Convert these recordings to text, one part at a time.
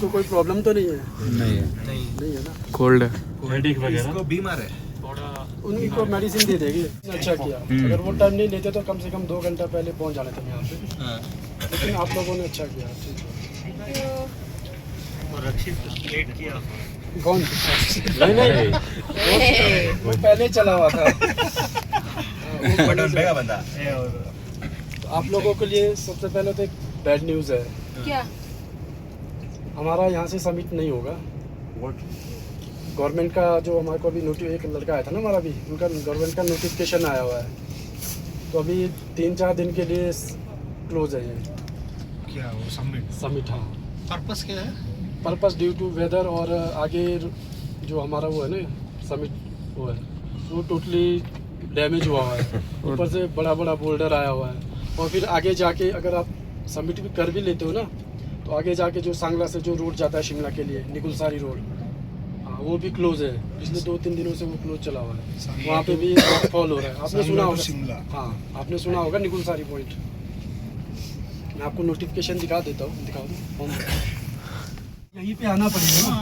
इनको कोई प्रॉब्लम तो नहीं है? नहीं है, नहीं है ना? कोल्ड है, हेडेक वगैरह, इसको बीमार है उनको मेडिसिन दे देगी। अच्छा किया। अगर वो टाइम नहीं लेते तो कम से कम 2 घंटा पहले पहुंच जाने थे यहाँ पे। लेकिन आप लोगों ने अच्छा किया। ठीक है। कौन? नहीं वो पहले चला हुआ था। बंदा। आप लोगों के लिए सबसे पहले तो एक बैड न्यूज़ है। क्या? हमारा यहाँ से समिट नहीं होगा। गवर्नमेंट का जो हमारे को अभी एक लड़का आया था ना हमारा भी, उनका गवर्नमेंट का नोटिफिकेशन आया हुआ है, तो अभी 3-4 दिन के लिए क्लोज है ये। क्या वो समिट हाँ। पर्पस क्या है? पर्पस ड्यू टू वेदर और आगे जो हमारा वो है ना समिट वो है वो टोटली डैमेज हुआ हुआ है। ऊपर से बड़ा बड़ा बोल्डर आया हुआ है, और फिर आगे जाके अगर आप समिट भी कर भी लेते हो ना, तो आगे जाके जो सांगला से जो रोड जाता है शिमला के लिए, निकुलसारी रोड, हाँ वो भी क्लोज है। पिछले 2-3 दिनों से वो क्लोज चला हुआ है। वहाँ पे भी फॉल हो रहा है। आपने सुना होगा, हाँ आपने सुना होगा निकुलसारी पॉइंट। मैं आपको नोटिफिकेशन दिखा देता हूँ, दिखा दूँ। यहीं पे आना पड़ेगा ना।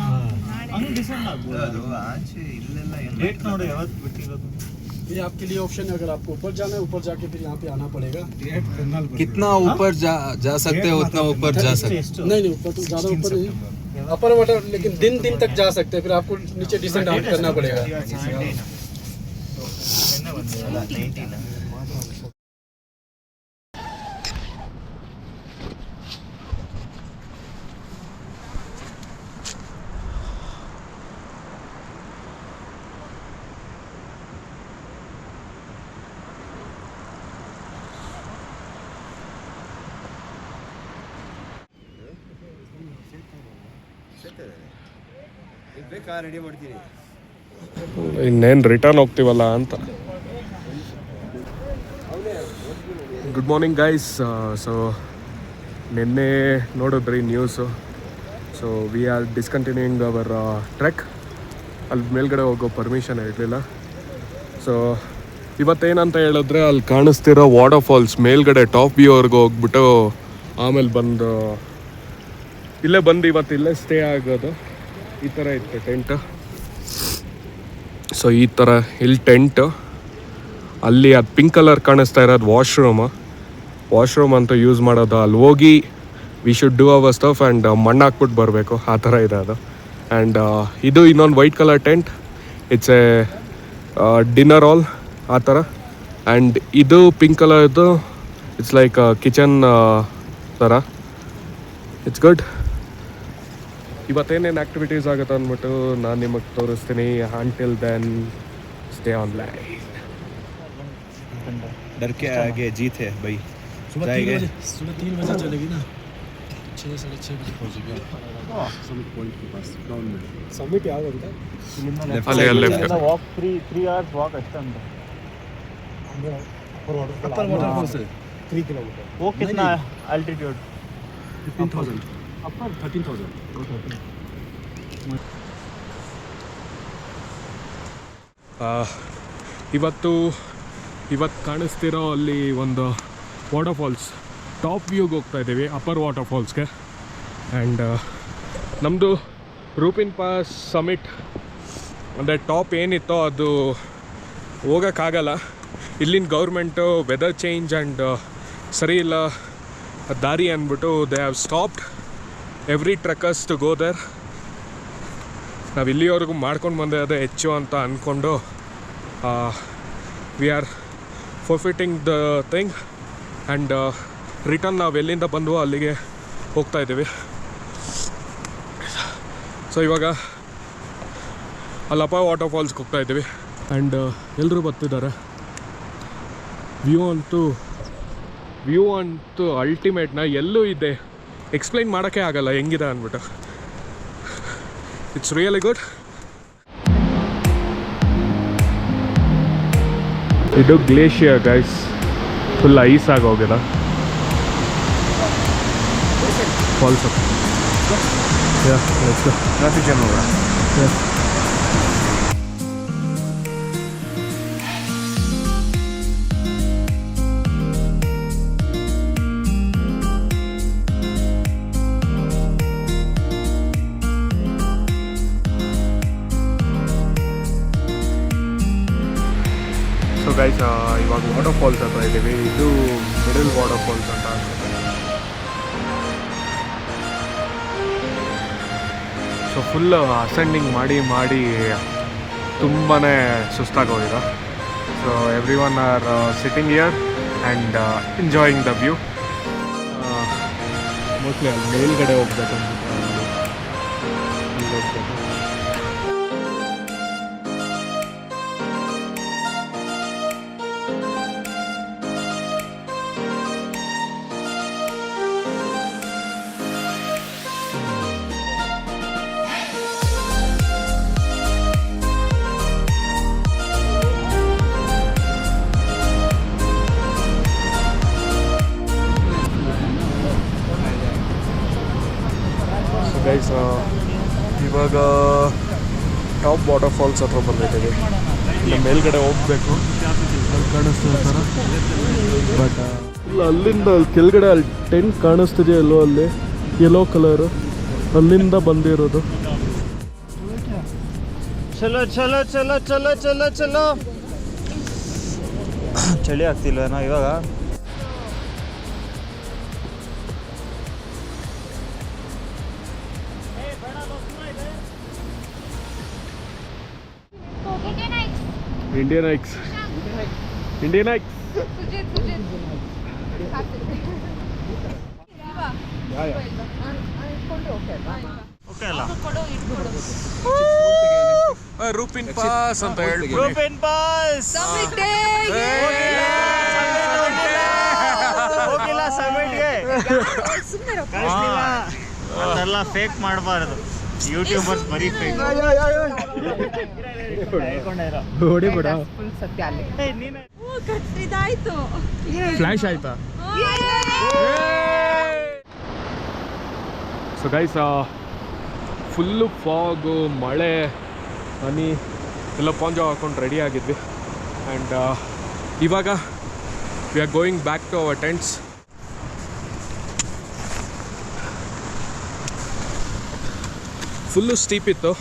ये आपके लिए ऑप्शन है, अगर आपको ऊपर जाना है ऊपर जाके फिर यहाँ पे आना पड़ेगा। कितना ऊपर जा सकते हैं उतना ऊपर जा सकते हैं। नहीं ऊपर तो ज़्यादा ऊपर नहीं, अपर वाटर, लेकिन दिन तक जा सकते हैं। फिर आपको नीचे डिसेंड आउट करना पड़ेगा। ರೆಡಿ ಮಾಡ್ತೀನಿ, ಇನ್ನೇನು ರಿಟರ್ನ್ ಹೋಗ್ತೀವಲ್ಲ ಅಂತ. Good morning guys. ಸೊ ನಿನ್ನೆ ನೋಡಿದ್ರಿ news. So we are discontinuing our trek. ಅಲ್ಲಿ ಮೇಲ್ಗಡೆ ಹೋಗೋ ಪರ್ಮಿಷನ್ ಇರಲಿಲ್ಲ. ಸೊ ಇವತ್ತೇನಂತ ಹೇಳಿದ್ರೆ ಅಲ್ಲಿ ಕಾಣಿಸ್ತಿರೋ ವಾಟರ್ ಫಾಲ್ಸ್ ಮೇಲ್ಗಡೆ ಟಾಪ್ ವ್ಯೂವರೆಗೆ ಹೋಗ್ಬಿಟ್ಟು ಆಮೇಲೆ ಬಂದು ಇಲ್ಲೇ ಬಂದು ಇವತ್ತು ಇಲ್ಲೇ ಸ್ಟೇ ಆಗೋದು. ಈ ಥರ ಇತ್ತು ಟೆಂಟ್. ಸೊ ಈ ಥರ ಇಲ್ಲಿ ಟೆಂಟ್, ಅಲ್ಲಿ ಅದು ಪಿಂಕ್ ಕಲರ್ ಕಾಣಿಸ್ತಾ ಇರೋದು ವಾಶ್ರೂಮ್ ಅಂತ ಯೂಸ್ ಮಾಡೋದು. ಅಲ್ಲಿ ಹೋಗಿ we should do our stuff and ಮಣ್ಣು ಹಾಕ್ಬಿಟ್ಟು ಬರಬೇಕು, ಆ ಥರ ಇದೆ ಅದು. ಆ್ಯಂಡ್ ಇದು ಇನ್ನೊಂದು white colour tent, it's a dinner hall ಆ ಥರ. ಆ್ಯಂಡ್ ಇದು ಪಿಂಕ್ ಕಲರ್ದು ಇಟ್ಸ್ ಲೈಕ್ ಕಿಚನ್ ಥರ. It's good. ಇವತ್ತೇನೇನು ಆ್ಯಕ್ಟಿವಿಟೀಸ್ ಆಗುತ್ತೆ ಅಂದ್ಬಿಟ್ಟು ನಾನು ನಿಮಗೆ ತೋರಿಸ್ತೀನಿ. Until then stay online. डर के आगे जीत है भाई. सुबह 3 बजे चलेगी ना, 6-6:30 बजे पहुँचेगी समिट पॉइंट के पास ग्राउंड में. समिट ಯಾವ ಅಂತ ಅಲ್ಲಿ ಲೆಫ್ಟ್ ವಾಕ್ 3 hours ವಾಕ್ ಅಷ್ಟೇ ಅಂತ. अपर वाटरफॉल से 3 किलोमीटर. वो कितना अल्टीट्यूड? 15,000. अपर 13,000. ಇವತ್ತು ಕಾಣಿಸ್ತಿರೋ ಅಲ್ಲಿ ಒಂದು ವಾಟರ್ ಫಾಲ್ಸ್ ಟಾಪ್ ವ್ಯೂಗೆ ಹೋಗ್ತಾ ಇದ್ದೀವಿ, ಅಪ್ಪರ್ ವಾಟರ್ ಫಾಲ್ಸ್ಗೆ. ಆ್ಯಂಡ್ ನಮ್ಮದು ರೂಪಿನ್ ಪಾಸ್ ಸಮಿಟ್ ಅಂದರೆ ಟಾಪ್ ಏನಿತ್ತೋ ಅದು ಹೋಗೋಕ್ಕಾಗಲ್ಲ. ಇಲ್ಲಿನ ಗೌರ್ಮೆಂಟು ವೆದರ್ ಚೇಂಜ್ ಆ್ಯಂಡ್ ಸರಿ ಇಲ್ಲ ದಾರಿ ಅಂದ್ಬಿಟ್ಟು they have stopped every trekkers to go there. ನಾವು ಇಲ್ಲಿವರೆಗೂ ಮಾಡ್ಕೊಂಡು ಬಂದಿರೋದೇ ಹೆಚ್ಚು ಅಂತ ಅಂದ್ಕೊಂಡು we are forfeiting the thing and return ನಾವು ಎಲ್ಲಿಂದ ಬಂದವೋ ಅಲ್ಲಿಗೆ ಹೋಗ್ತಾ ಇದ್ದೀವಿ. ಸೊ ಇವಾಗ ಅಲ್ಲಪ್ಪ ವಾಟರ್ ಫಾಲ್ಸ್ಗೆ ಹೋಗ್ತಾ ಇದ್ದೀವಿ. ಆ್ಯಂಡ್ ಎಲ್ಲರೂ ಬರ್ತಿದ್ದಾರೆ. ವ್ಯೂ ಅಂತೂ ಅಲ್ಟಿಮೇಟ್ನ ಎಲ್ಲೂ ಇದೆ, ಎಕ್ಸ್ಪ್ಲೈನ್ ಮಾಡೋಕ್ಕೆ ಆಗಲ್ಲ ಹೆಂಗಿದೆ ಅಂದ್ಬಿಟ್ಟು. It's really good. ಇದು ಗ್ಲೇಷಿಯರ್ ಗೈಸ್, ಫುಲ್ ಐಸ್ ಆಗೋಗಿದೆ ಫಾಲ್ಸ್. ट्रैफिक जाम होगा. ಗೈಸ್ ಇವಾಗ ವಾಟರ್ ಫಾಲ್ಸ್ ಹತ್ರ ಇದ್ದೀವಿ. ಇದು ಮಿಡಲ್ ವಾಟರ್ ಫಾಲ್ಸ್ ಅಂತ ಅನ್ಸುತ್ತೆ. ಸೊ ಫುಲ್ ಅಸೆಂಡಿಂಗ್ ಮಾಡಿ ತುಂಬಾ ಸುಸ್ತಾಗೋಗಿದೆ. So every one are sitting here and enjoying the view. Mostly ಅಲ್ಲಿ ಮೇಲ್ಗಡೆ ಹೋಗ್ಬೇಕು ಅನ್ಸುತ್ತೆ. ಅಲ್ಲಿ ಹೋಗ್ಬೇಕು. ಗೈಸ್ ಇವಾಗ ಟಾಪ್ ವಾಟರ್ ಫಾಲ್ಸ್ ಹತ್ರ ಬಂದಿದ್ದೀವಿ. ಇಲ್ಲ ಮೇಲ್ಗಡೆ ಹೋಗ್ಬೇಕು ಕಾಣಿಸ್ತಿದೆ ಥರ. ಬಟ್ ಇಲ್ಲ ಅಲ್ಲಿಂದ ಅಲ್ಲಿ ಕೆಳಗಡೆ ಅಲ್ಲಿ ಟೆಂಟ್ ಕಾಣಿಸ್ತಿದೆಯಲ್ಲೋ ಅಲ್ಲಿ ಯೆಲ್ಲೋ ಕಲರು, ಅಲ್ಲಿಂದ ಬಂದಿರೋದು. ಚಲೋ ಚಲೋ ಚಲೋ ಚಲೋ ಚಲೋ ಚಲೋ. ಚಳಿ ಆಗ್ತಿಲ್ವೇನೋ ಇವಾಗ? ಇಂಡಿಯನ್ ಐಕ್ಸ್. ಓಕೆ ಅಲ್ಲ? ರೂಪಿನ್ ಪಾಸ್ ಅಂತ ಹೇಳ್ಬಿಡಿ. ರೂಪಿನ್ ಪಾಸ್ ಹೋಗಿಲ್ಲ ಸಮಿಟ್ಗೆ. ಅದೆಲ್ಲ ಫೇಕ್ ಮಾಡಬಾರ್ದು. ಯೂಟ್ಯೂಬರ್ಸ್ ಬರೀ ಫೇಕ್. ಹೊಡಿಬೇಡ. ಫ್ಲಾಶ್ ಆಯ್ತಾ? ಸೊ ಗೈಸ್ ಫುಲ್ಲು ಫಾಗು, ಮಳೆ, ಹನಿ ಎಲ್ಲ ಪಾಂಜೋ ಹಾಕೊಂಡು ರೆಡಿ ಆಗಿದ್ವಿ. ಆ್ಯಂಡ್ ಇವಾಗ we are going back to our tents. Full steep ಇತ್ತು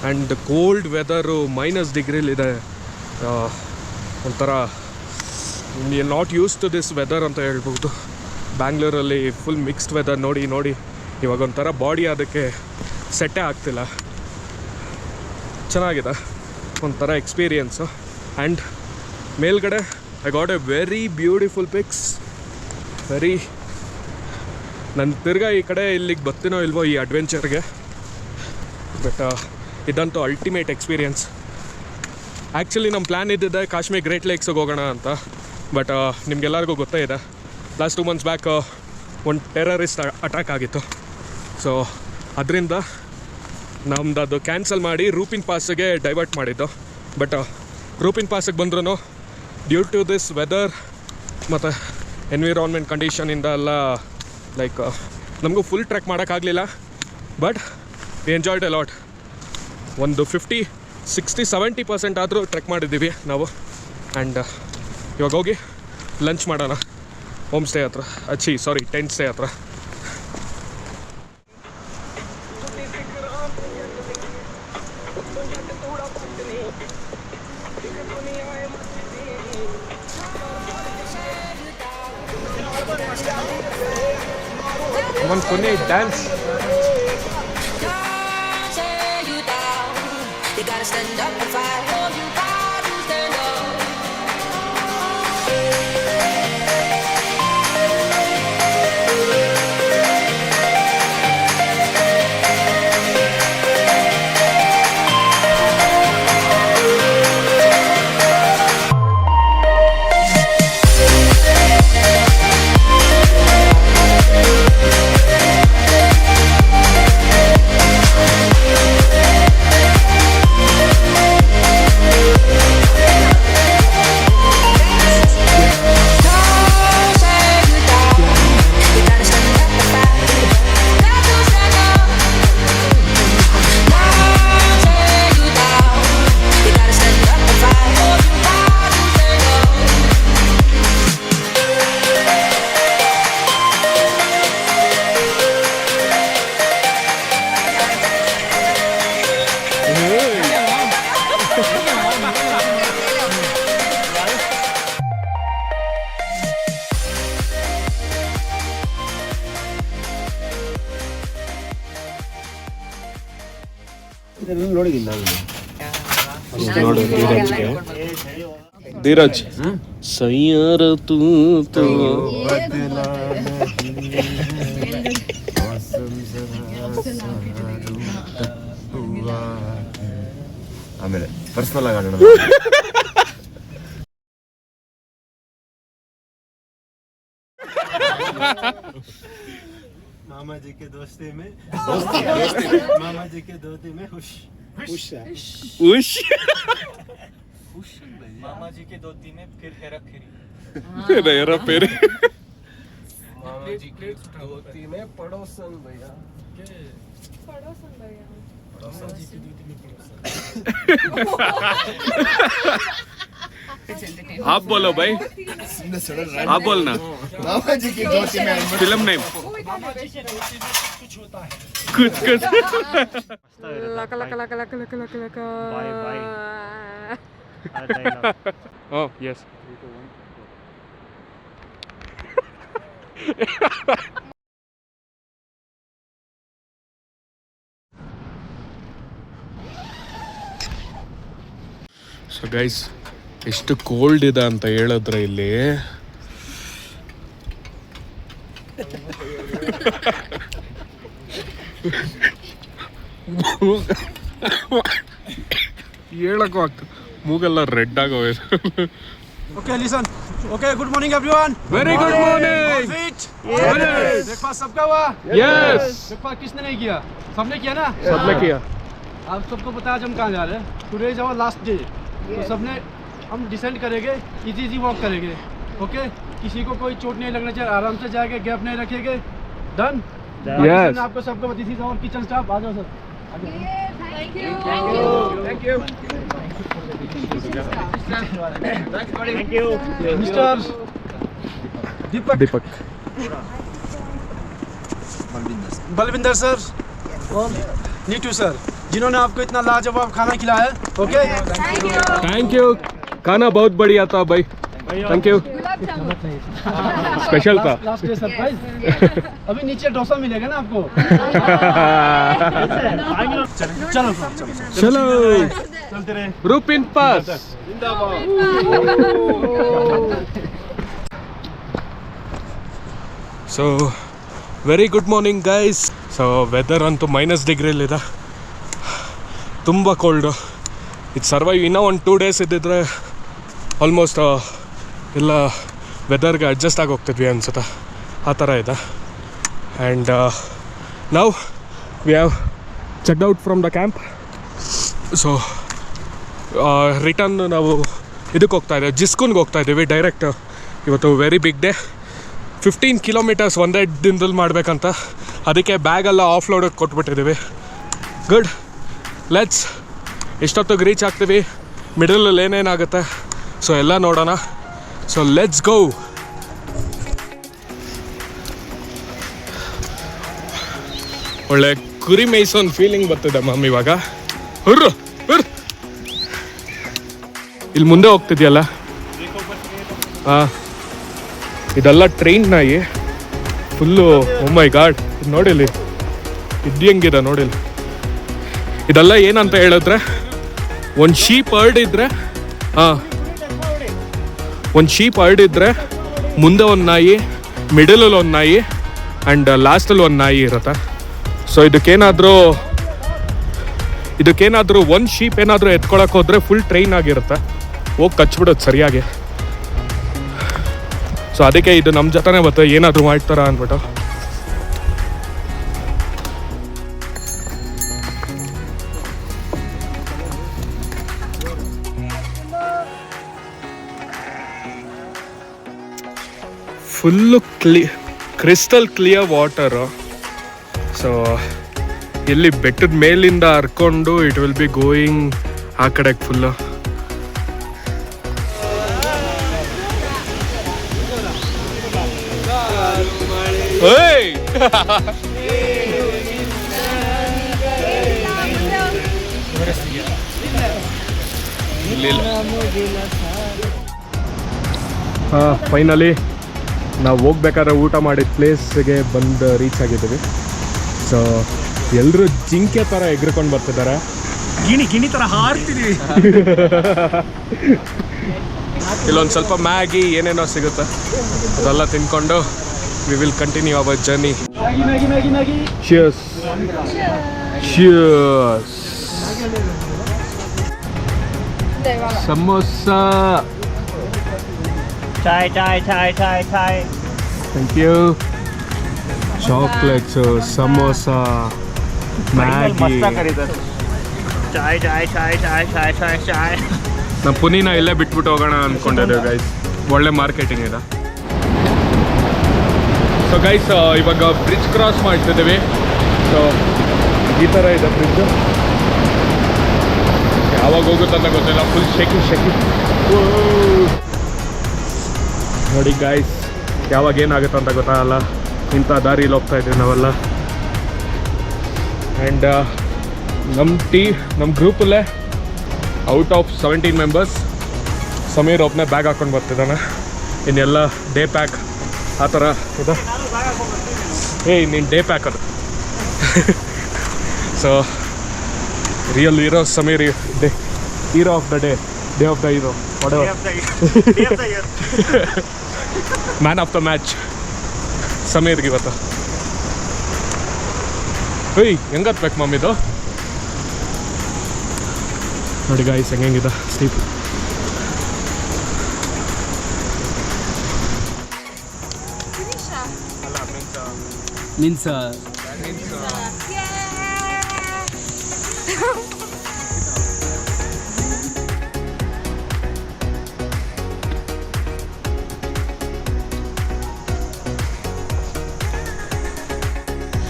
ಆ್ಯಂಡ್ ಕೋಲ್ಡ್ ವೆದರು, -, ಡಿಗ್ರಿಲಿದೆ. ಒಂಥರ not use to this weather ಅಂತ ಹೇಳ್ಬೋದು. ಬ್ಯಾಂಗ್ಳೂರಲ್ಲಿ ಫುಲ್ ಮಿಕ್ಸ್ಡ್ ವೆದರ್ ನೋಡಿ ಇವಾಗ ಒಂಥರ ಬಾಡಿ ಅದಕ್ಕೆ ಸೆಟ್ಟೇ ಆಗ್ತಿಲ್ಲ. ಚೆನ್ನಾಗಿದೆ ಒಂಥರ ಎಕ್ಸ್ಪೀರಿಯನ್ಸು. ಆ್ಯಂಡ್ ಮೇಲ್ಗಡೆ I got a very beautiful pics. ನಾನು ತಿರ್ಗಾ ಈ ಕಡೆ ಇಲ್ಲಿಗೆ ಬರ್ತೀನೋ ಇಲ್ವೋ ಈ ಅಡ್ವೆಂಚರ್ಗೆ. ಬಟ್ ಇದಂತೂ ಅಲ್ಟಿಮೇಟ್ ಎಕ್ಸ್ಪೀರಿಯನ್ಸ್. ಆ್ಯಕ್ಚುಲಿ ನಮ್ಮ ಪ್ಲ್ಯಾನ್ ಇದ್ದಿದ್ದೆ ಕಾಶ್ಮೀರ್ ಗ್ರೇಟ್ ಲೇಕ್ಸಿಗೆ ಹೋಗೋಣ ಅಂತ. ಬಟ್ ನಿಮಗೆಲ್ಲರಿಗೂ ಗೊತ್ತೇ ಇದೆ, ಲಾಸ್ಟ್ 2 months ಬ್ಯಾಕ್ ಒಂದು ಟೆರರಿಸ್ಟ್ ಅಟ್ಯಾಕ್ ಆಗಿತ್ತು. ಸೊ ಅದರಿಂದ ನಮ್ದು ಅದು ಕ್ಯಾನ್ಸಲ್ ಮಾಡಿ ರೂಪಿನ್ ಪಾಸಿಗೆ ಡೈವರ್ಟ್ ಮಾಡಿದ್ದು. ಬಟ್ ರೂಪಿನ್ ಪಾಸಿಗೆ ಬಂದ್ರೂ ಡ್ಯೂ ಟು ದಿಸ್ ವೆದರ್ ಮತ್ತು ಎನ್ವಿರಾನ್ಮೆಂಟ್ ಕಂಡೀಷನಿಂದ ಎಲ್ಲ ಲೈಕ್ ನಮಗೂ ಫುಲ್ ಟ್ರೆಕ್ ಮಾಡೋಕ್ಕಾಗಲಿಲ್ಲ. But we enjoyed a lot. ಒಂದು 50-60-70% ಆದರೂ ಟ್ರೆಕ್ ಮಾಡಿದ್ದೀವಿ ನಾವು. ಆ್ಯಂಡ್ ಇವಾಗ ಹೋಗಿ ಲಂಚ್ ಮಾಡೋಣ ಹೋಮ್ ಸ್ಟೇ ಹತ್ರ, ಟೆಂಟ್ ಸ್ಟೇ ಹತ್ರ. One funny dance. You gotta stand up and fight. You gotta stand up. ನೋಡಿದ್ದೀನಿ ನಾನು. ನೋಡು ಧೀರಜ್ ಸೈಯಾರ ತೂ ಆಮೇಲೆ ಪರ್ಸನಲ್ ಆಗಿ ಆಡೋಣ. मामा जी के दोस्ती में मामा जी के दोस्ती में खुश ಉಶ್ मामा जी के दोस्ती में फिर हेरा फेरी यार पेरे मामा जी के दोस्ती में पड़ोसन भैया आप बोलो भाई, आप बोलना. मामा जी की दोस्ती में फिल्म नेम कुछ कुछ. ಬಾಯ್ ಬಾಯ್ Oh yes. ಸೊ ಗೈಸ್, ಎಷ್ಟು ಕೋಲ್ಡ್ ಇದೆ ಅಂತ ಹೇಳಿದ್ರೆ ಇಲ್ಲಿ ಹೇಳಕ್ಕೂ ಆಗ್ತದೆ, ಮೂಗೆಲ್ಲ ರೆಡ್ ಆಗೋಯ್ತು. Okay listen okay good morning everyone very good morning. Breakfast सबका हुआ यस, ब्रेकफास्ट किसने नहीं किया सबने किया ना सबने किया. आप सबको पता है आज हम कहाँ जा रहे हैं today is our last day तो सबने हम डिसेंड करेंगे इजी वॉक करेंगे ओके किसी को कोई चोट नहीं लगना चाहिए आराम से जाएंगे गैप नहीं रखेंगे डन Yes. आपको सबको this is our kitchen staff आ जाओ sir Thank you. Thank you thank you. Mister Deepak Deepak, Balwinder sir और नीटू सर जिन्होंने आपको इतना लाजवाब खाना खिलाया okay Thank you. Thank you. खाना बहुत बढ़िया था भाई, thank you. Gulab jamun. Special था. लास्ट डे सरप्राइज अभी नीचे डोसा मिलेगा ना आपको चलो चलो चलो चलते रहे Rupin Pass. So very good morning guys. So weather ಅಂತೂ -, ಡಿಗ್ರಿಲಿದೆ, ತುಂಬ ಕೋಲ್ಡು. ಇದು ಸರ್ವೈವ್ ಇನ್ನೂ ಒಂದು 2 ಡೇಸ್ ಇದ್ದಿದ್ರೆ ಆಲ್ಮೋಸ್ಟ್ ಎಲ್ಲ ವೆದರ್ಗೆ ಅಡ್ಜಸ್ಟ್ ಆಗಿ ಹೋಗ್ತಿದ್ವಿ ಅನ್ಸುತ್ತೆ, ಆ ಥರ ಇದೆ. ಆ್ಯಂಡ್ ನಾವು we have checked out from the camp. So return ನಾವು ಇದಕ್ಕೆ ಹೋಗ್ತಾ ಇದ್ದೇವೆ, ಜಿಸ್ಕೂನ್ಗೆ ಹೋಗ್ತಾ ಇದ್ದೀವಿ ಡೈರೆಕ್ಟ್. ಇವತ್ತು ವೆರಿ ಬಿಗ್ ಡೇ, 15 ಕಿಲೋಮೀಟರ್ಸ್ ಒಂದೇ ದಿನದಲ್ಲಿ ಮಾಡಬೇಕಂತ, ಅದಕ್ಕೆ ಬ್ಯಾಗೆಲ್ಲ ಆಫ್ ಲೋಡಿಗೆ ಕೊಟ್ಬಿಟ್ಟಿದ್ದೀವಿ. ಗುಡ್, ಲೆಟ್ಸ್ ಎಷ್ಟೊತ್ತಿಗೆ ರೀಚ್ ಆಗ್ತೀವಿ, ಮಿಡಲಲ್ಲಿ ಏನೇನಾಗುತ್ತೆ ಸೊ ಎಲ್ಲ ನೋಡೋಣ. So let's go. ಒಳ್ಳೆ ಕುರಿ ಮೇಯ್ಸೋನ್ ಫೀಲಿಂಗ್ ಬರ್ತಿದೆ ಮ್ಯಾಮ್ ಇವಾಗ. ಹುರ್ರು ಹುರ್, ಇಲ್ಲಿ ಮುಂದೆ ಹೋಗ್ತಿದ್ಯಲ್ಲ, ಹಾಂ, ಇದೆಲ್ಲ ಟ್ರೈನ್ ನಾಯಿ ಫುಲ್ಲು. ಓ ಮೈ ಗಾಡ್, ಇದು ನೋಡಿಲ್ಲಿ ಇದು ಹೆಂಗಿದೆ ನೋಡಿಲ್ಲಿ. ಇದೆಲ್ಲ ಏನಂತ ಹೇಳಿದ್ರೆ, ಒಂದು ಶೀಪ್ ಹರ್ಡಿದ್ರೆ, ಹಾಂ, ಒಂದು ಶೀಪ್ ಹರ್ಡಿದ್ರೆ ಮುಂದೆ ಒಂದು ನಾಯಿ, ಮಿಡಲಲ್ಲಿ ಒಂದು ನಾಯಿ ಆ್ಯಂಡ್ ಲಾಸ್ಟಲ್ಲಿ ಒಂದು ನಾಯಿ ಇರುತ್ತೆ. ಸೊ ಇದಕ್ಕೇನಾದರೂ ಒಂದು ಶೀಪ್ ಏನಾದರೂ ಎತ್ಕೊಳಕ್ಕೆ ಹೋದರೆ ಫುಲ್ ಟ್ರೈನ್ ಆಗಿರುತ್ತೆ, ಹೋಗಿ ಕಚ್ಬಿಡೋದು ಸರಿಯಾಗಿ. ಸೊ ಅದಕ್ಕೆ ಇದು ನಮ್ಮ ಜೊತೆನೇ ಬರ್ತದೆ, ಏನಾದರೂ ಮಾಡ್ತಾರ ಅಂದ್ಬಿಟ್ಟು. Full crystal clear water. So ಇಲ್ಲಿ ಬೆಟ್ಟದ ಮೇಲಿಂದ ಹರ್ಕೊಂಡು ಇಟ್ ವಿಲ್ ಬಿ ಗೋಯಿಂಗ್ ಆ ಕಡೆಗೆ ಫುಲ್ಲು. ಹಾಂ, ಫೈನಲಿ ನಾವು ಹೋಗ್ಬೇಕಾದ್ರೆ ಊಟ ಮಾಡಿದ ಪ್ಲೇಸ್ಗೆ ಬಂದು ರೀಚ್ ಆಗಿದ್ದೀವಿ. ಸೊ ಎಲ್ಲರೂ ಜಿಂಕೆ ಥರ ಎಗ್ರಿಕೊಂಡು ಬರ್ತಿದ್ದಾರೆ. ಗಿಣಿ ಥರ ಹಾರ್ತಿದೀವಿ. ಇಲ್ಲೊಂದು ಸ್ವಲ್ಪ ಮ್ಯಾಗಿ ಏನೇನೋ ಸಿಗುತ್ತೆ ಅದೆಲ್ಲ ತಿನ್ಕೊಂಡು we will continue our journey. Cheers cheers. Samosa. Chai thank you. Chocolates, samosa, Maggi. Chai. ನಮ್ಮ ಪುನೀನ ಇಲ್ಲೇ ಬಿಟ್ಬಿಟ್ಟು ಹೋಗೋಣ ಅಂದ್ಕೊಂಡಿದ್ದೇವೆ ಗೈಸ್. ಒಳ್ಳೆ ಮಾರ್ಕೆಟಿಂಗ್ ಇದೆ. ಸೊ ಗೈಸ್ ಇವಾಗ ಬ್ರಿಡ್ಜ್ ಕ್ರಾಸ್ ಮಾಡ್ತಿದ್ದೀವಿ. ಸೊ ಈ ಥರ ಇದೆ ಬ್ರಿಡ್ಜು. ಯಾವಾಗ ಹೋಗುತ್ತಂತ ಗೊತ್ತಿಲ್ಲ. ಫುಲ್ ಶೆಕಿ ನೋಡಿ ಗೈಸ್, ಯಾವಾಗ ಏನಾಗುತ್ತೆ ಅಂತ ಗೊತ್ತಾಗಲ್ಲ. ಇಂಥ ದಾರಿಲಿ ಹೋಗ್ತಾ ಇದ್ದೀವಿ ನಾವೆಲ್ಲ. ಆ್ಯಂಡ್ ನಮ್ಮ ಗ್ರೂಪಲ್ಲೇ ಔಟ್ ಆಫ್ 17 ಮೆಂಬರ್ಸ್ ಸಮೀರ್ ಒಬ್ಬನೇ ಬ್ಯಾಗ್ ಹಾಕ್ಕೊಂಡು ಬರ್ತಿದ್ದಾನೆ. ಇನ್ನೆಲ್ಲ ಡೇ ಪ್ಯಾಕ್ ಆ ಥರ ಇದೆ. ನೀನು ಡೇ ಪ್ಯಾಕ್ ಅದು. So real hero Sameer, day hero of the day of the hero, man of the match ಸಮೀರ್ಗೆ ಇವತ್ತು. ಹೆಂಗತ್ಬೇಕು ಮಮ್ಮಿದು ನೋಡಿ ಗಾಯ್ಸ್, ಹೆಂಗಿದೆ steep. Minsa.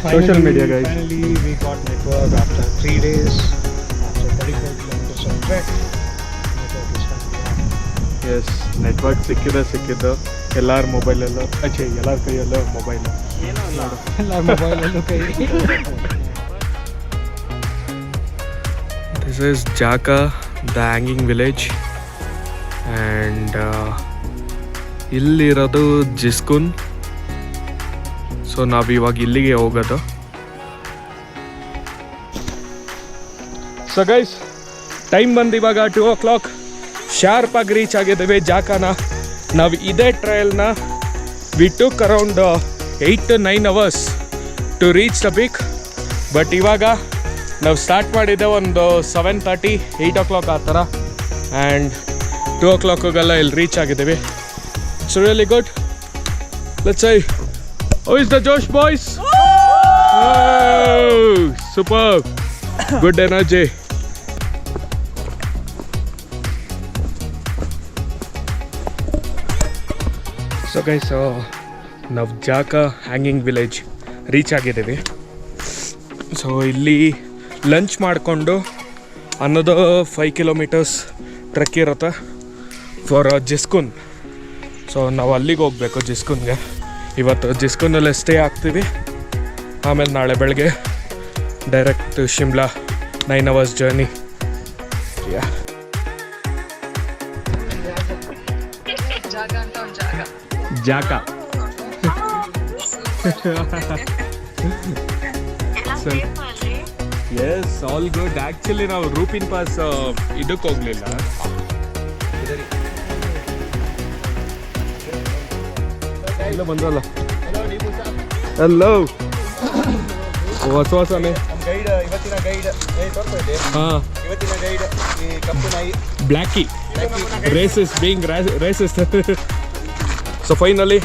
Social media guys. Finally we got network after 3 days, after 35 kilometers of trek. Network is coming. Yes, network ಸಿಕ್ಕಿದ್ದು ಎಲ್ಲರ ಮೊಬೈಲಲ್ಲೂ, ಎಲ್ಲರ ಕೈಯಲ್ಲೂ mobile. This is Jaka, the hanging village. And ಇಲ್ಲಿರೋದು ಜಿಸ್ಕುನ್. ಸೊ ನಾವು ಇವಾಗ ಇಲ್ಲಿಗೆ ಹೋಗೋದು. ಸೊ ಗೈಸ್, ಟೈಮ್ ಬಂದು ಇವಾಗ 2 o'clock ಶಾರ್ಪಾಗಿ ರೀಚ್ ಆಗಿದ್ದೇವೆ ಜಾಕಾನ. ನಾವು ಇದೇ ಟ್ರಯಲ್ನ we took around 8 to 9 hours to reach the peak. But ಇವಾಗ ನಾವು ಸ್ಟಾರ್ಟ್ ಮಾಡಿದ್ದೆ ಒಂದು 7:30, 8 o'clock ಆ ಥರ. ಆ್ಯಂಡ್ 2 o'clockಗೆಲ್ಲ ಇಲ್ಲಿ ರೀಚ್ ಆಗಿದ್ದೀವಿ. It's really good. Let's say how is the Josh boys? Super, good energy. So guys, ನಾವು ಜಾಕಾ ಹ್ಯಾಂಗಿಂಗ್ ವಿಲೇಜ್ ರೀಚ್ ಆಗಿದ್ದೀವಿ. ಸೊ ಇಲ್ಲಿ ಲಂಚ್ ಮಾಡಿಕೊಂಡು ಅನ್ನೋದು 5 kilometers ಟ್ರೆಕ್ ಇರುತ್ತೆ ಫಾರ್ ಜಿಸ್ಕುನ್. ಸೊ ನಾವು ಅಲ್ಲಿಗೆ ಹೋಗಬೇಕು ಜಿಸ್ಕುನ್ಗೆ. ಇವತ್ತು ಜಿಸ್ಕುನ್ನಲ್ಲೇ ಸ್ಟೇ ಆಗ್ತೀವಿ. ಆಮೇಲೆ ನಾಳೆ ಬೆಳಗ್ಗೆ direct Shimla, 9 hours journey. Jaka yes, all good. Actually ನಾವು ರೂಪಿನ್ ಪಾಸ್ ಇದಕ್ಕೆ ಹೋಗಲಿಲ್ಲ. ಇಲ್ಲ ಬಂದ್ರಲ್ಲ. ಹಲೋ, ಹೊಸನೇ ಹಾಂ, ಬ್ಲ್ಯಾಕಿ ರೇಸಿಸ್ ಬೀಯಿಂಗ್ ರೇಸಿಸ್. ಸೊ ಫೈನಲಿ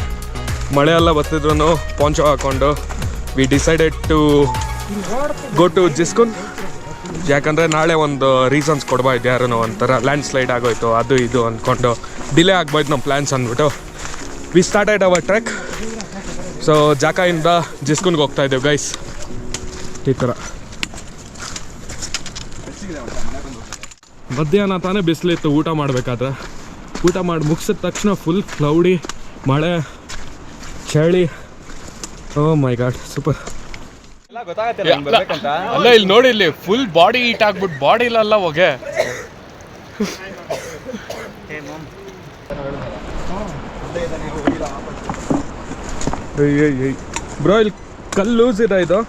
ಮಳೆ ಎಲ್ಲ ಬರ್ತಿದ್ರು ಪಾಂಚೋ ಹಾಕ್ಕೊಂಡು we decided to go to Jiskun. ಯಾಕಂದರೆ ನಾಳೆ ಒಂದು ರೀಸನ್ಸ್ ಕೊಡ್ಬಾಯ್ದು, ಯಾರೂ ಒಂಥರ ಲ್ಯಾಂಡ್ ಸ್ಲೈಡ್ ಆಗೋಯ್ತು ಅದು ಇದು ಅಂದ್ಕೊಂಡು ಡಿಲೇ ಆಗ್ಬೋಯ್ತು ನಮ್ಮ ಪ್ಲ್ಯಾನ್ಸ್ ಅಂದ್ಬಿಟ್ಟು we started our trek. So ಜಾಕಾಯಿಂದ ಜಿಸ್ಕುನ್ಗೆ ಹೋಗ್ತಾ ಇದ್ದೇವೆ ಗೈಸ್. ಈ ಥರ ಮಧ್ಯಾಹ್ನ ತಾನೇ ಬಿಸಿಲಿತ್ತು ಊಟ ಮಾಡಬೇಕಾದ್ರೆ. ಊಟ ಮಾಡಿ ಮುಗಿಸಿದ ತಕ್ಷಣ ಫುಲ್ ಕ್ಲೌಡಿ, ಮಳೆ, ಚಳಿ. ಓ ಮೈ ಗಾಡ್, ಸೂಪರ್. ಅಲ್ಲ ಇಲ್ಲಿ ನೋಡಿ, ಇಲ್ಲಿ ಫುಲ್ ಬಾಡಿ ಹೀಟ್ ಆಗ್ಬಿಟ್ಟು ಬಾಡಿಲೆಲ್ಲ ಹೊಗೆ. ಬ್ರೋ ಇಲ್ಲಿ ಕಲ್ಲು ಲೂಸ್ ಇದೆ ಇದು.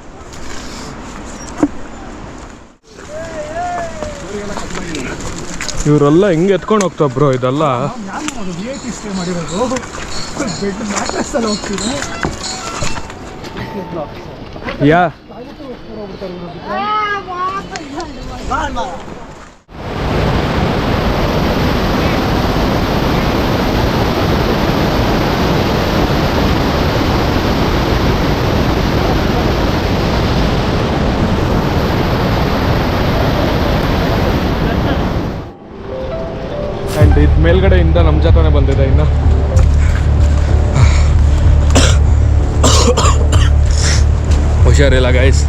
ಇವರೆಲ್ಲ ಹೆಂಗೆ ಎತ್ಕೊಂಡು ಹೋಗ್ತಾವ ಬ್ರೋ ಇದೆಲ್ಲ. VIP ಸ್ಟೇ ಮಾಡಿರೋದು ಬೆಡ್ ಮ್ಯಾಟ್ರೆಸ್ ಅಲ್ಲಿ ಹೋಗ್ತೀನಿ. ಯಾ ಆ್ಯಂಡ್ ಇದು ಮೇಲ್ಗಡೆಯಿಂದ ನಮ್ಮ ಜೊತೆನೇ ಬಂದಿದೆ ಇನ್ನು. ಹುಷಾರಿಲ್ಲ ಗೈಸ್,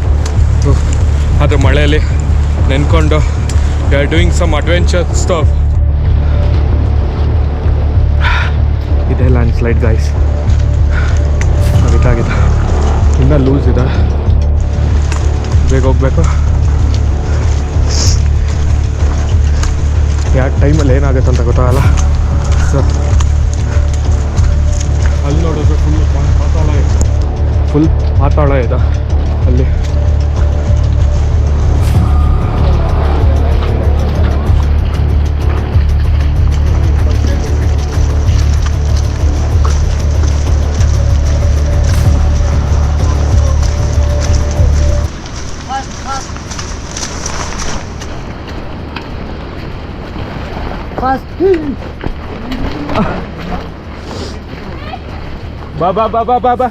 ಆದರೆ ಮಳೆಯಲ್ಲಿ ನೆನ್ಕೊಂಡು we are doing some adventure stuff. ಇದೇ ಲ್ಯಾಂಡ್ ಸ್ಲೈಡ್ ಗೈಸ್, ಅದಿದ್ದಾಗಿದೆ, ಇನ್ನೂ ಲೂಸ್ ಇದೆ, ಬೇಗ ಹೋಗ್ಬೇಕು. ಯಾವ ಟೈಮಲ್ಲಿ ಏನಾಗುತ್ತೆ ಅಂತ ಗೊತ್ತಾಗಲ್ಲ. ಸೊ ಅಲ್ಲಿ ನೋಡಿದ್ರೆ ಫುಲ್ ಪಾತಾಳ ಇದೆ ಅಲ್ಲಿ. ಬಾ ಬಾ ಬಾ ಬಾ ಬಾ ಬಾ.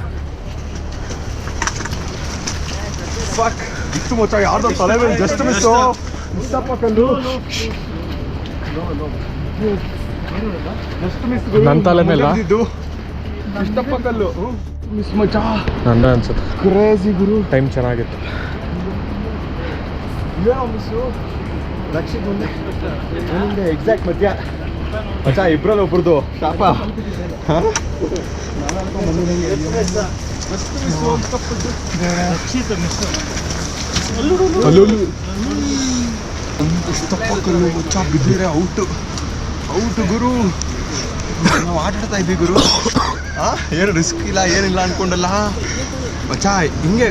ಇತ್ತು ಮಚ್ಚ, ಯಾರ್ದೋ ತಲೆ ಮೇಲೆ ಜಸ್ಟ್ ಮಿಸ್ಸು. ನನ್ನ ತಲೆ ಮೇಲೆ ಇಷ್ಟಪ್ಪ ಕಲ್ಲು ಮಿಸ್ ಮಚ್ಚ. ನಂದ ಅನ್ಸುತ್ತೆ. ಕ್ರೇಜಿ ಗುರು. ಟೈಮ್ ಚೆನ್ನಾಗಿತ್ತು. ಏನೋ ಮಿಸ್ಸು ರಕ್ಷಿತ್ ಮುಂದೆ ಎಕ್ಸಾಕ್ಟ್ ಮಧ್ಯ ಮಚ್ಚ, ಇಬ್ರಲ್ಲಿ ಒಬ್ರದ್ದು ಶಾಪ. ಇಷ್ಟಪ್ಪ ಕಲ್ಲು ಮಚ್ಚ, ಬಿದ್ದಿರೆ ಔಟು ಗುರು. ನಾವು ಆಟ ಆಡ್ತಾ ಇದ್ವಿ ಗುರು. ಏನು ರಿಸ್ಕ್ ಇಲ್ಲ ಏನಿಲ್ಲ ಅನ್ಕೊಂಡಲ್ಲ ಮಚ್ಚ. ಹಿಂಗೆ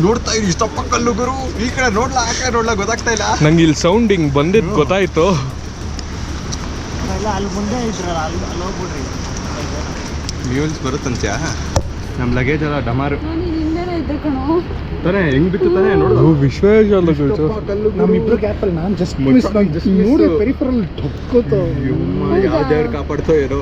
ನೋಡ್ತಾ ಇದ್ವಿ, ಇಷ್ಟಪ್ಪ ಕಲ್ಲು ಗುರು. ಈ ಕಡೆ ನೋಡ್ಲಾ ಆ ಕಡೆ ನೋಡ್ಲಾ ಗೊತ್ತಾಗ್ತಾ ಇಲ್ಲ ನಂಗೆ ಇಲ್ಲಿ ಸೌಂಡ್ ಹಿಂಗೆ ಬಂದಿದ್ದು ಗೊತ್ತಾಯ್ತು. ಅಲ್ಲಿ ಮುಂದೆ ಇದ್ರಲ್ಲ, ಅಲ್ಲಿ ಹೋಗ್ಬಿಡ್ರಿ. ಮ್ಯೂಲ್ಸ್ ಬರುತ್ತಂತ್ಯಾ. ನಮ್ಮ ಲಗೇಜ್ ಎಲ್ಲ ಡಮಾರು ಹಿಂದೆನೇ ಇದ್ದೆ ಕಣೋ. ತಾನೇ ಹೆಂಗ್ ಬಿತ್ತು ತಾನೇ ನೋಡು. ನಮ್ಮಿಬ್ರು ಗ್ಯಾಪಲ್ಲಿ ನಾನು ಜಸ್ಟ್ ನೋಡಿ ಪೆರಿಫರಲ್ ಠೊಕ್ಕೋತು. ಯಾವ್ದಾರು ಕಾಪಾಡ್ತೋ ಏನೋ.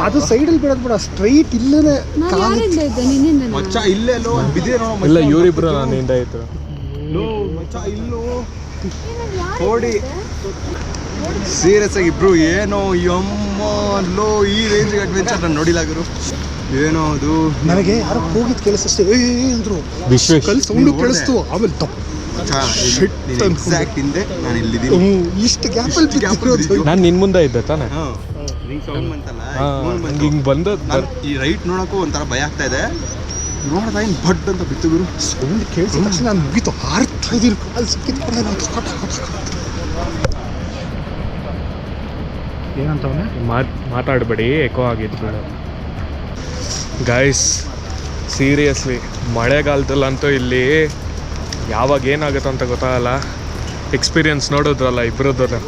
ಅದು ಸೈಡಲ್ಲಿ ಬಿಡೋದು ಬೇಡ, ಸ್ಟ್ರೈಟ್ ಇಲ್ಲೇ ನಾನು ಯಾರಿಂದ ಇದ್ದೆ? ನಿನ್ನಿಂದ ಮಚ್ಚ ಇಲ್ಲೇ ಲೋ ಅಲ್ಲಿ ಬಿದ್ದಿರೋ ಇಲ್ಲ ಇವರಿಬ್ರು ನನ್ನಿಂದ ಆಯ್ತು. ಲೋ ಮಚ್ಚ ಇಲ್ಲೋ ಓಡಿ. ಸೀರಿಯಸ್ ಆಗಿ ಇಬ್ರು ಏನೋ ಯಮ್ಮ ಲೋ ಈ ರೇಂಜ್ ಅಡ್ವೆಂಚರ್ ನಾನು ನೋಡಿಲ್ಲ ಗುರು. ಏನೋ ಅದು ನನಗೆ ಯಾರೋ ಹೋಗಿದ್ ಕೆಲಸ ಅಷ್ಟೇ ಅಂದ್ರು. ವಿಶ್ವೇಶ್ ಕಲ್ ಸೌಂಡು ಕೇಳಿಸ್ತು, ಆಮೇಲೆ ತಪ್ಪು ಎಕ್ಸಾಕ್ಟ್ ಹಿಂದೆ ನಾನು ಇಲ್ಲಿದ್ದೀನಿ. ಇಷ್ಟು ಗ್ಯಾಪಲ್ಲಿ ನಾನು ನಿನ್ನ ಮುಂದೆ ಇದ್ದೆ ತಾನೆ. ನಿಂಗೆ ಸೌಂಡ್ ಬಂತಲ್ಲ, ನಂಗೆ ಹಿಂಗೆ ಬಂದದ್ದು ನಾನು ಈ ರೈಟ್ ನೋಡೋಕ್ಕೂ ಒಂಥರ ಭಯ ಆಗ್ತಾ ಇದೆ. ನೋಡ್ದ ಇನ್ನು ಬಡ್ ಅಂತ ಬಿತ್ತು ಗುರು. ಸೌಂಡ್ ಕೇಳಿಸಿದ ತಕ್ಷಣ ನಾನು ಮುಗಿತು, ಹಾರ್ತಾ ಇದ್ದೀನಿ. ಅಲ್ಲಿ ಸಿಕ್ಕಿದ ಏನಂತವನೇ ಮಾತಾಡಬೇಡಿ, ಎಕೋ ಆಗಿದ್ದು ಗೈಸ್. ಸೀರಿಯಸ್ಲಿ ಮಳೆಗಾಲದಲ್ಲಂತೂ ಇಲ್ಲಿ ಯಾವಾಗ ಏನಾಗುತ್ತೆ ಅಂತ ಗೊತ್ತಾಗಲ್ಲ. ಎಕ್ಸ್ಪೀರಿಯನ್ಸ್ ನೋಡಿದ್ರಲ್ಲ ಇಬ್ಬರದ್ದು.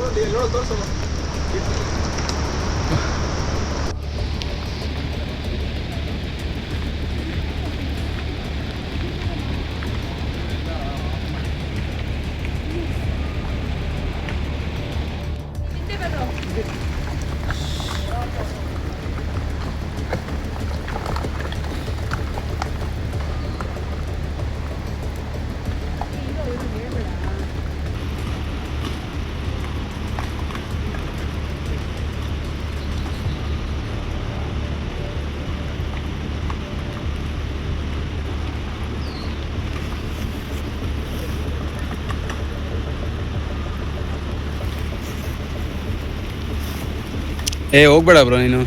ಹೋಗ್ಬೇಡ ಬ್ರೋ ನೀನು.